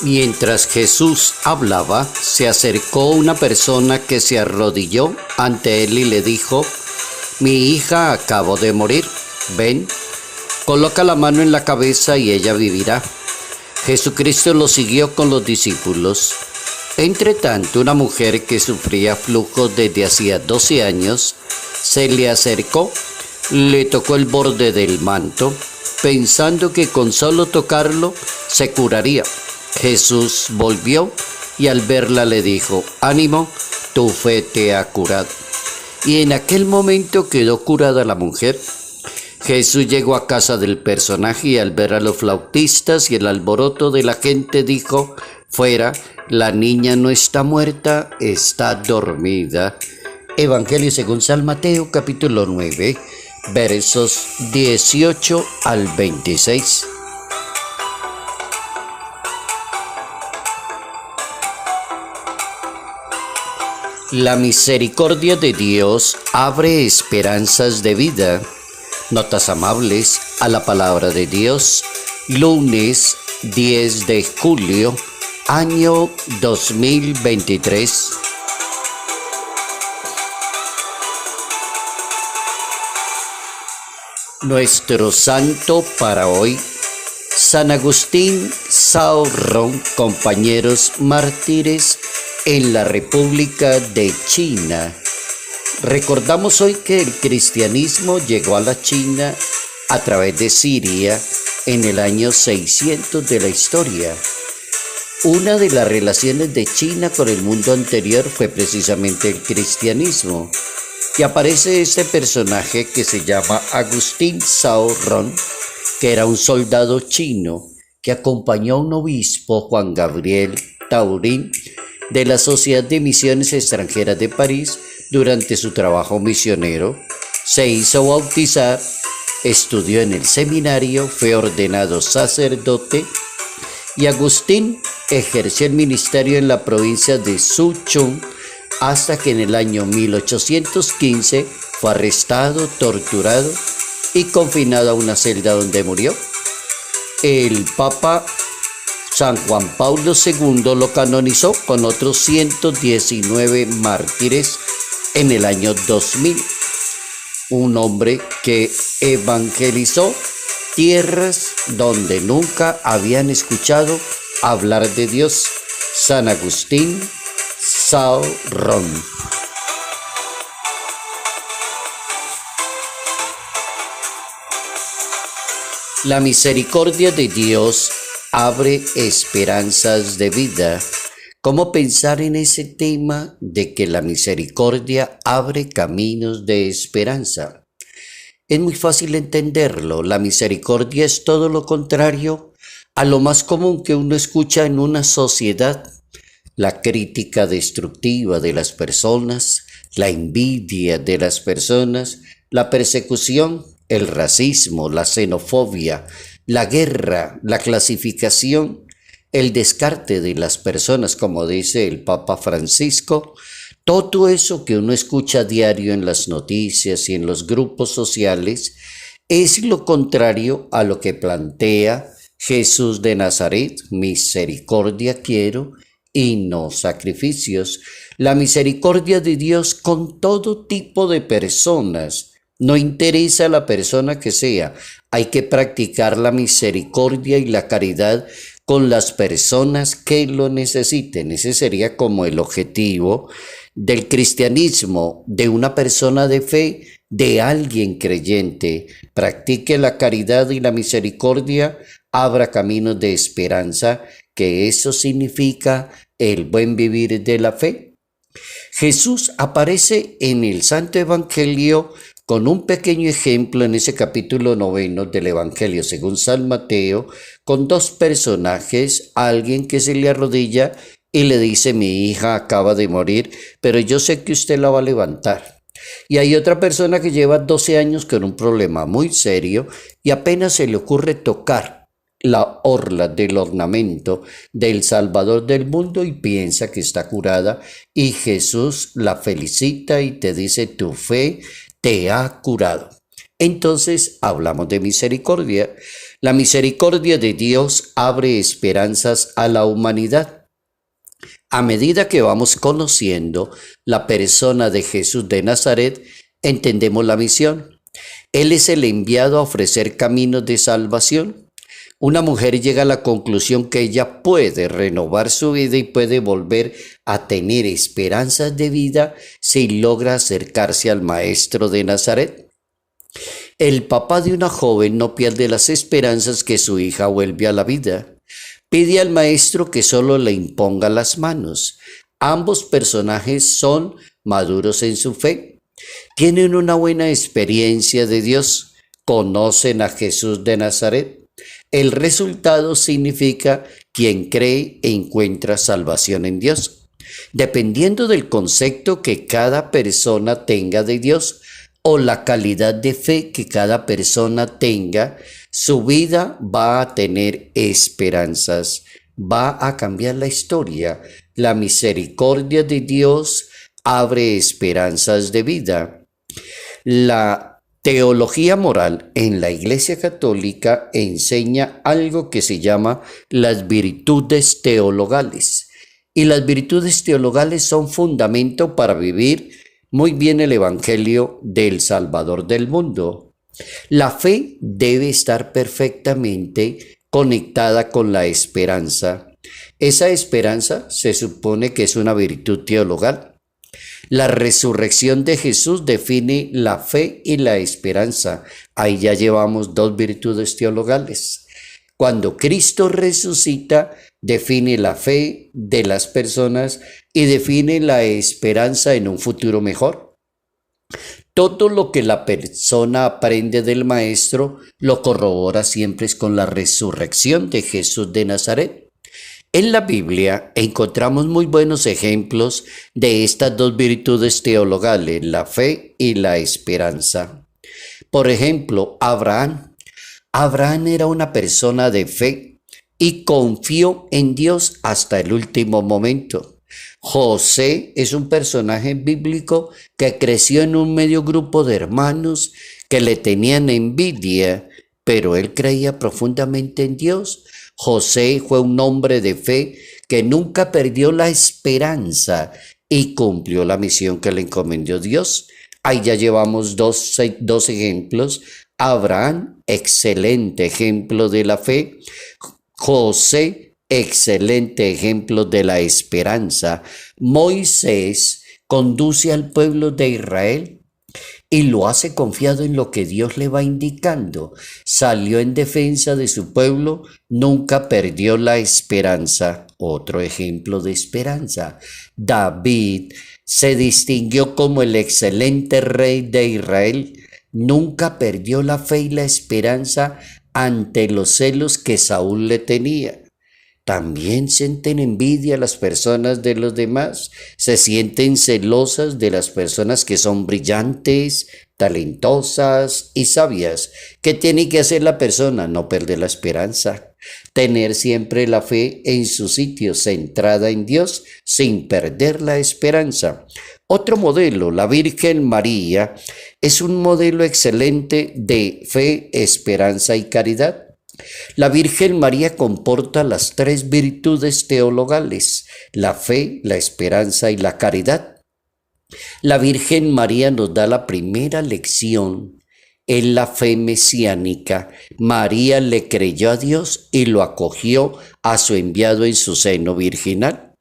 Mientras Jesús hablaba, se acercó una persona que se arrodilló ante él y le dijo: Mi hija acabó de morir. Ven, coloca la mano en la cabeza y ella vivirá. Jesucristo lo siguió con los discípulos. Entretanto, una mujer que sufría flujo desde hacía 12 años se le acercó, le tocó el borde del manto, pensando que con solo tocarlo se curaría. Jesús volvió y al verla le dijo: Ánimo, tu fe te ha curado. Y en aquel momento quedó curada la mujer. Jesús llegó a casa del personaje y al ver a los flautistas y el alboroto de la gente dijo: Fuera, la niña no está muerta, está dormida. Evangelio según San Mateo, capítulo 9, versos 18 al 26. La misericordia de Dios abre esperanzas de vida. Notas amables a la palabra de Dios, lunes 10 de julio, año 2023. Nuestro santo para hoy, San Agustín Saorrón, compañeros mártires en la República de China. Recordamos hoy que el cristianismo llegó a la China a través de Siria en el año 600 de la historia. Una de las relaciones de China con el mundo anterior fue precisamente el cristianismo. Y aparece este personaje que se llama Agustín Saorrón, que era un soldado chino que acompañó a un obispo, Juan Gabriel Taurín, de la Sociedad de Misiones Extranjeras de París durante su trabajo misionero. Se hizo bautizar, estudió en el seminario, fue ordenado sacerdote y Agustín ejerció el ministerio en la provincia de Sichuan hasta que en el año 1815 fue arrestado, torturado y confinado a una celda donde murió. El Papa San Juan Pablo II lo canonizó con otros 119 mártires en el año 2000. Un hombre que evangelizó tierras donde nunca habían escuchado hablar de Dios. San Agustín Saorrón. La misericordia de Dios abre esperanzas de vida. ¿Cómo pensar en ese tema de que la misericordia abre caminos de esperanza? Es muy fácil entenderlo. La misericordia es todo lo contrario a lo más común que uno escucha en una sociedad: la crítica destructiva de las personas, la envidia de las personas, la persecución, el racismo, la xenofobia, la guerra, la clasificación, el descarte de las personas, como dice el Papa Francisco. Todo eso que uno escucha a diario en las noticias y en los grupos sociales es lo contrario a lo que plantea Jesús de Nazaret: misericordia quiero y no sacrificios. La misericordia de Dios con todo tipo de personas. No interesa la persona que sea, hay que practicar la misericordia y la caridad con las personas que lo necesiten. Ese sería como el objetivo del cristianismo, de una persona de fe, de alguien creyente. Practique la caridad y la misericordia, abra caminos de esperanza, que eso significa el buen vivir de la fe. Jesús aparece en el Santo Evangelio con un pequeño ejemplo en ese capítulo 9 del Evangelio según San Mateo, con dos personajes: alguien que se le arrodilla y le dice: mi hija acaba de morir, pero yo sé que usted la va a levantar. Y hay otra persona que lleva 12 años con un problema muy serio y apenas se le ocurre tocar la orla del ornamento del Salvador del mundo y piensa que está curada, y Jesús la felicita y te dice: tu fe te ha curado. Entonces hablamos de misericordia. La misericordia de Dios abre esperanzas a la humanidad. A medida que vamos conociendo la persona de Jesús de Nazaret, entendemos la misión. Él es el enviado a ofrecer caminos de salvación. Una mujer llega a la conclusión que ella puede renovar su vida y puede volver a tener esperanzas de vida si logra acercarse al Maestro de Nazaret. El papá de una joven no pierde las esperanzas que su hija vuelve a la vida. Pide al Maestro que solo le imponga las manos. Ambos personajes son maduros en su fe. Tienen una buena experiencia de Dios. Conocen a Jesús de Nazaret. El resultado significa quien cree encuentra salvación en Dios. Dependiendo del concepto que cada persona tenga de Dios o la calidad de fe que cada persona tenga, su vida va a tener esperanzas, va a cambiar la historia. La misericordia de Dios abre esperanzas de vida. La teología moral en la Iglesia Católica enseña algo que se llama las virtudes teologales. Y las virtudes teologales son fundamento para vivir muy bien el Evangelio del Salvador del mundo. La fe debe estar perfectamente conectada con la esperanza. Esa esperanza se supone que es una virtud teologal. La resurrección de Jesús define la fe y la esperanza. Ahí ya llevamos dos virtudes teologales. Cuando Cristo resucita, define la fe de las personas y define la esperanza en un futuro mejor. Todo lo que la persona aprende del Maestro lo corrobora siempre con la resurrección de Jesús de Nazaret. En la Biblia encontramos muy buenos ejemplos de estas dos virtudes teologales, la fe y la esperanza. Por ejemplo, Abraham. Abraham era una persona de fe y confió en Dios hasta el último momento. José es un personaje bíblico que creció en un medio grupo de hermanos que le tenían envidia, pero él creía profundamente en Dios. José fue un hombre de fe que nunca perdió la esperanza y cumplió la misión que le encomendó Dios. Ahí ya llevamos dos ejemplos. Abraham, excelente ejemplo de la fe. José, excelente ejemplo de la esperanza. Moisés conduce al pueblo de Israel y lo hace confiado en lo que Dios le va indicando. Salió en defensa de su pueblo, nunca perdió la esperanza. Otro ejemplo de esperanza. David se distinguió como el excelente rey de Israel. Nunca perdió la fe y la esperanza ante los celos que Saúl le tenía. También sienten envidia las personas de los demás, se sienten celosas de las personas que son brillantes, talentosas y sabias. ¿Qué tiene que hacer la persona? No perder la esperanza, tener siempre la fe en su sitio, centrada en Dios, sin perder la esperanza. Otro modelo, la Virgen María, es un modelo excelente de fe, esperanza y caridad. La Virgen María comporta las tres virtudes teologales, la fe, la esperanza y la caridad. La Virgen María nos da la primera lección en la fe mesiánica. María le creyó a Dios y lo acogió a su enviado en su seno virginal.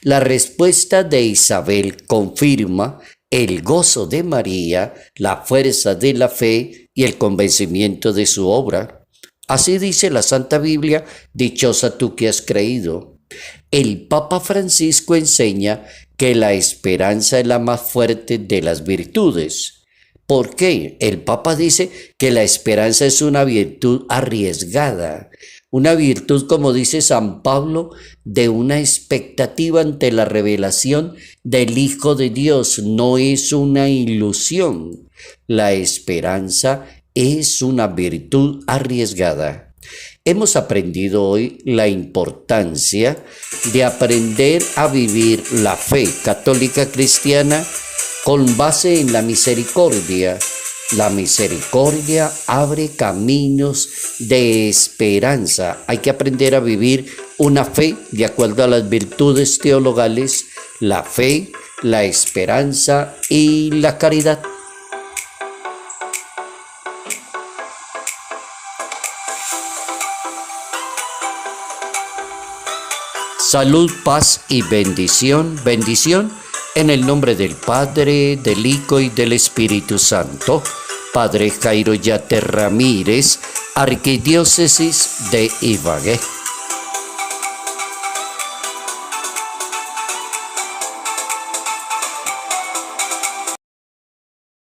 La respuesta de Isabel confirma el gozo de María, la fuerza de la fe y el convencimiento de su obra. Así dice la Santa Biblia, dichosa tú que has creído. El Papa Francisco enseña que la esperanza es la más fuerte de las virtudes. ¿Por qué? El Papa dice que la esperanza es una virtud arriesgada, una virtud, como dice San Pablo, de una expectativa ante la revelación del Hijo de Dios. No es una ilusión. La esperanza es una virtud arriesgada. Hemos aprendido hoy la importancia de aprender a vivir la fe católica cristiana con base en la misericordia, La misericordia abre caminos de esperanza. Hay que aprender a vivir una fe de acuerdo a las virtudes teologales, la fe, la esperanza y la caridad. Salud, paz y bendición. Bendición en el nombre del Padre, del Hijo y del Espíritu Santo. Padre Jairo Yate Ramírez, Arquidiócesis de Ibagué.